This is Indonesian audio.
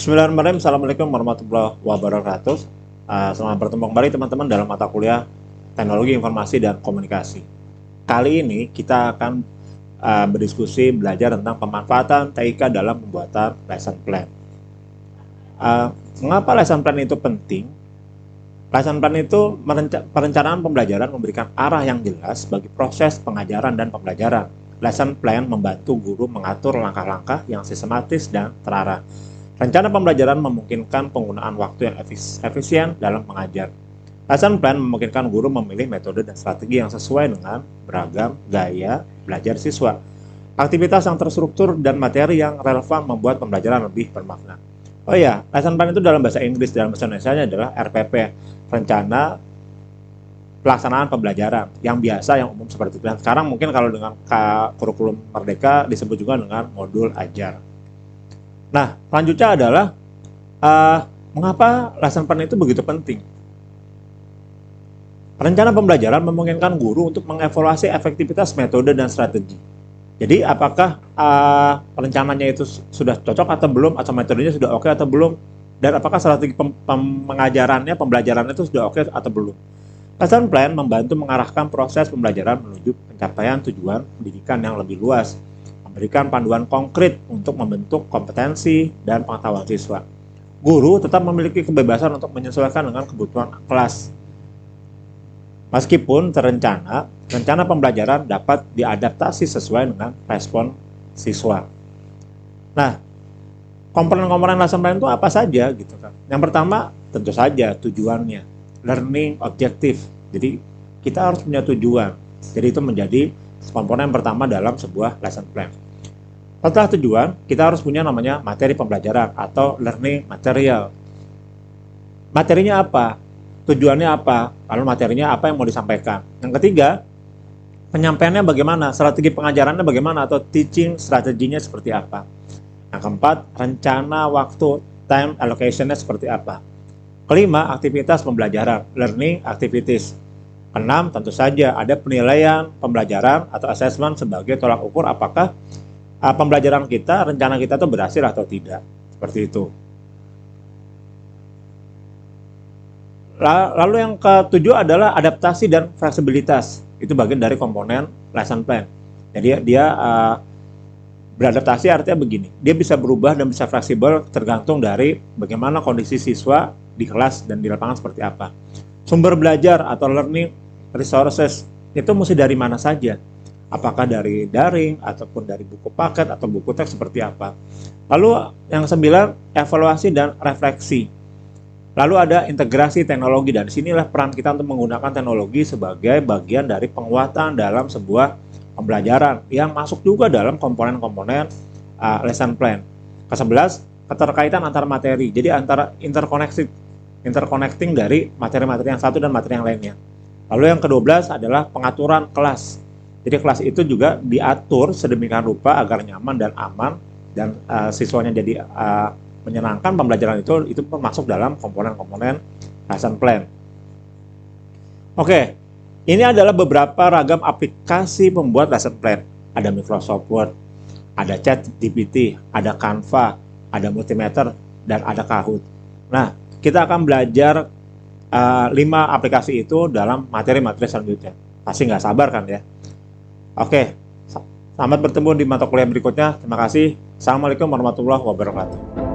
Bismillahirrahmanirrahim. Assalamualaikum warahmatullahi wabarakatuh. Selamat bertemu kembali teman-teman dalam mata kuliah Teknologi Informasi dan Komunikasi. Kali ini kita akan berdiskusi belajar tentang pemanfaatan TIK dalam pembuatan lesson plan. Mengapa lesson plan itu penting? Lesson plan itu perencanaan pembelajaran memberikan arah yang jelas bagi proses pengajaran dan pembelajaran. Lesson plan membantu guru mengatur langkah-langkah yang sistematis dan terarah. Rencana pembelajaran memungkinkan penggunaan waktu yang efisien dalam mengajar. Lesson plan memungkinkan guru memilih metode dan strategi yang sesuai dengan beragam gaya belajar siswa. Aktivitas yang terstruktur dan materi yang relevan membuat pembelajaran lebih bermakna. Oh ya, lesson plan itu dalam bahasa Inggris, dalam bahasa Indonesia adalah RPP, Rencana Pelaksanaan Pembelajaran, yang biasa, yang umum seperti itu. Dan sekarang mungkin kalau dengan kurikulum Merdeka disebut juga dengan modul ajar. Nah, selanjutnya adalah mengapa lesson plan itu begitu penting? Rencana pembelajaran memungkinkan guru untuk mengevaluasi efektivitas metode dan strategi. Jadi, apakah rencananya itu sudah cocok atau belum, atau metodenya sudah oke atau belum, dan apakah strategi pengajarannya, pembelajarannya itu sudah oke atau belum. Lesson plan membantu mengarahkan proses pembelajaran menuju pencapaian tujuan pendidikan yang lebih luas, memberikan panduan konkret untuk membentuk kompetensi dan pengetahuan siswa. Guru tetap memiliki kebebasan untuk menyesuaikan dengan kebutuhan kelas. Meskipun rencana pembelajaran dapat diadaptasi sesuai dengan respon siswa. Nah, komponen-komponen lesson plan itu apa saja gitu kan? Yang pertama, tentu saja tujuannya, learning objective. Jadi kita harus punya tujuan. Jadi itu menjadi komponen pertama dalam sebuah lesson plan. Setelah tujuan, kita harus punya namanya materi pembelajaran atau learning material. Materinya apa? Tujuannya apa? Lalu materinya apa yang mau disampaikan? Yang ketiga, penyampaiannya bagaimana? Strategi pengajarannya bagaimana? Atau teaching strateginya seperti apa? Yang keempat, rencana waktu, time allocation-nya seperti apa? Kelima, aktivitas pembelajaran, learning activities. Keenam, tentu saja ada penilaian pembelajaran atau assessment sebagai tolak ukur apakah pembelajaran kita, rencana kita itu berhasil atau tidak. Seperti itu. Lalu yang ketujuh adalah adaptasi dan fleksibilitas. Itu bagian dari komponen lesson plan. Jadi dia beradaptasi artinya begini. Dia bisa berubah dan bisa fleksibel tergantung dari bagaimana kondisi siswa di kelas dan di lapangan seperti apa. Sumber belajar atau learning resources itu mesti dari mana saja. Apakah dari daring, ataupun dari buku paket, atau buku teks seperti apa. Lalu yang sembilan, evaluasi dan refleksi. Lalu ada integrasi teknologi, dan disinilah peran kita untuk menggunakan teknologi sebagai bagian dari penguatan dalam sebuah pembelajaran, yang masuk juga dalam komponen-komponen lesson plan. Ke-11, keterkaitan antar materi, jadi antara interconnecting dari materi-materi yang satu dan materi yang lainnya. Lalu yang ke-12 adalah pengaturan kelas. Jadi kelas itu juga diatur sedemikian rupa agar nyaman dan aman dan siswanya jadi menyenangkan. Pembelajaran itu masuk dalam komponen-komponen lesson plan. Oke, ini adalah beberapa ragam aplikasi pembuat lesson plan. Ada Microsoft Word, ada ChatGPT, ada Canva, ada Multimeter, dan ada Kahoot. Nah, kita akan belajar 5 aplikasi itu dalam materi-materi selanjutnya. Pasti nggak sabar kan ya? Oke, selamat bertemu di mata kuliah berikutnya. Terima kasih. Assalamualaikum warahmatullahi wabarakatuh.